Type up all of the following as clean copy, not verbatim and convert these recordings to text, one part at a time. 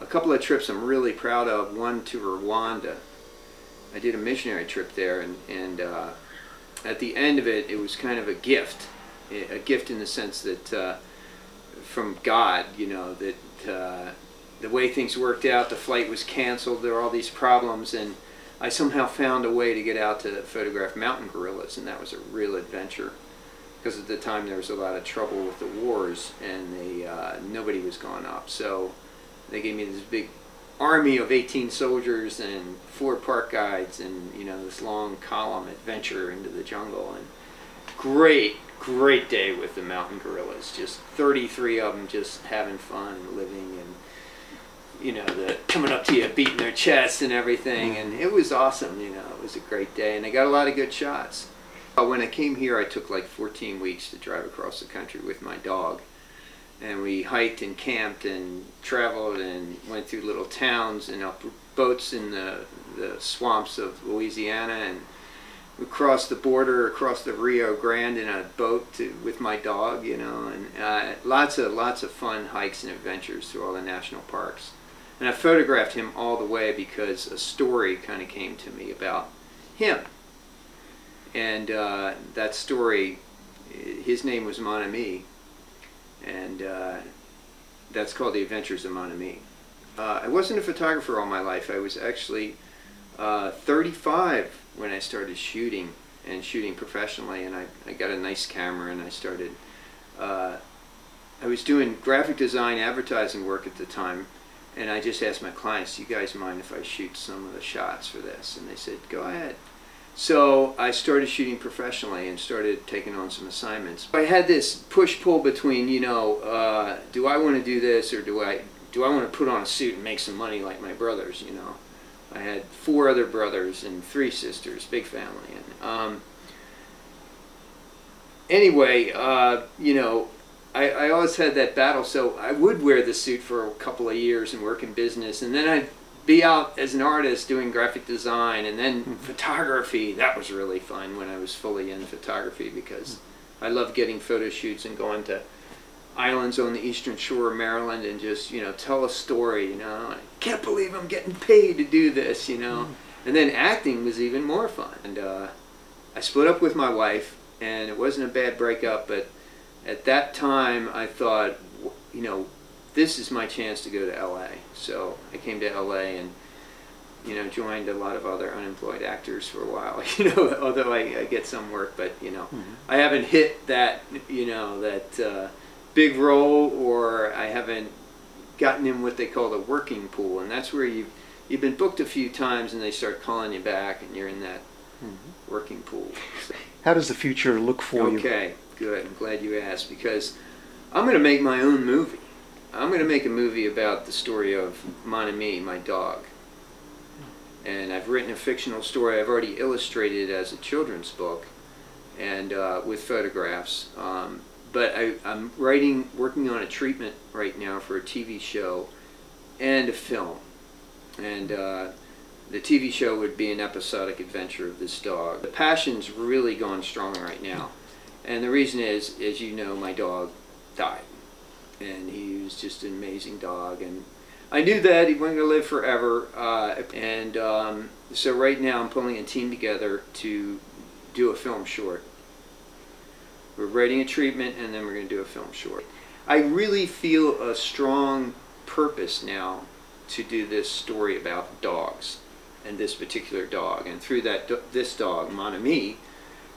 a couple of trips I'm really proud of. One to Rwanda. I did a missionary trip there, and at the end of it, it was kind of a gift in the sense that from God, you know, that the way things worked out, the flight was canceled, there were all these problems, and I somehow found a way to get out to photograph mountain gorillas, and that was a real adventure. Because at the time there was a lot of trouble with the wars, and nobody was going up. So they gave me this big army of 18 soldiers and 4 park guides, and you know, this long column adventure into the jungle. And great day with the mountain gorillas. Just 33 of them, just having fun, living, and you know, coming up to you, beating their chests and everything. And it was awesome. You know, it was a great day, and I got a lot of good shots. When I came here, I took like 14 weeks to drive across the country with my dog. And we hiked and camped and traveled and went through little towns and up boats in the swamps of Louisiana. And we crossed the border across the Rio Grande in a boat with my dog, you know. And lots of fun hikes and adventures through all the national parks. And I photographed him all the way because a story kind of came to me about him. And that story, his name was Mon Ami, and that's called The Adventures of Mon Ami. I wasn't a photographer all my life. I was actually 35 when I started shooting professionally, and I got a nice camera, and I started, I was doing graphic design advertising work at the time, and I just asked my clients, do you guys mind if I shoot some of the shots for this? And they said, go ahead. So I started shooting professionally and started taking on some assignments. I had this push-pull between, you know, do I want to do this, or do I want to put on a suit and make some money like my brothers, you know. I had 4 other brothers and 3 sisters, big family. And anyway, you know, I always had that battle, so I would wear the suit for a couple of years and work in business, and then I'd be out as an artist doing graphic design, and then photography. That was really fun when I was fully in photography, because I love getting photo shoots and going to islands on the eastern shore of Maryland and just, you know, tell a story, you know. I can't believe I'm getting paid to do this, you know. And then acting was even more fun. And I split up with my wife, and it wasn't a bad breakup, but at that time I thought, you know, this is my chance to go to LA. So I came to LA and, you know, joined a lot of other unemployed actors for a while, you know, although I get some work, but, you know, I haven't hit that, you know, that big role, or I haven't gotten in what they call the working pool. And that's where you've been booked a few times and they start calling you back and you're in that working pool. So. How does the future look for you? Okay, good. I'm glad you asked, because I'm going to make my own movie. I'm going to make a movie about the story of Mon Ami, my dog. And I've written a fictional story. I've already illustrated it as a children's book, and with photographs. But I'm working on a treatment right now for a TV show and a film. And the TV show would be an episodic adventure of this dog. The passion's really gone strong right now. And the reason is, as you know, my dog died. And he was just an amazing dog, and I knew that he wasn't going to live forever. So right now I'm pulling a team together to do a film short. We're writing a treatment, and then we're going to do a film short. I really feel a strong purpose now to do this story about dogs, and this particular dog. And through this dog, Mon Ami,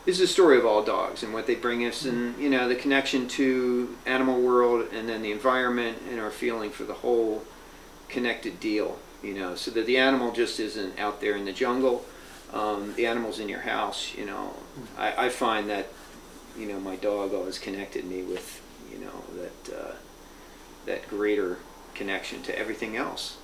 is the story of all dogs and what they bring us, and, you know, the connection to animal world, and then the environment, and our feeling for the whole connected deal, you know, so that the animal just isn't out there in the jungle. The animal's in your house, you know. I find that, you know, my dog always connected me with, you know, that greater connection to everything else.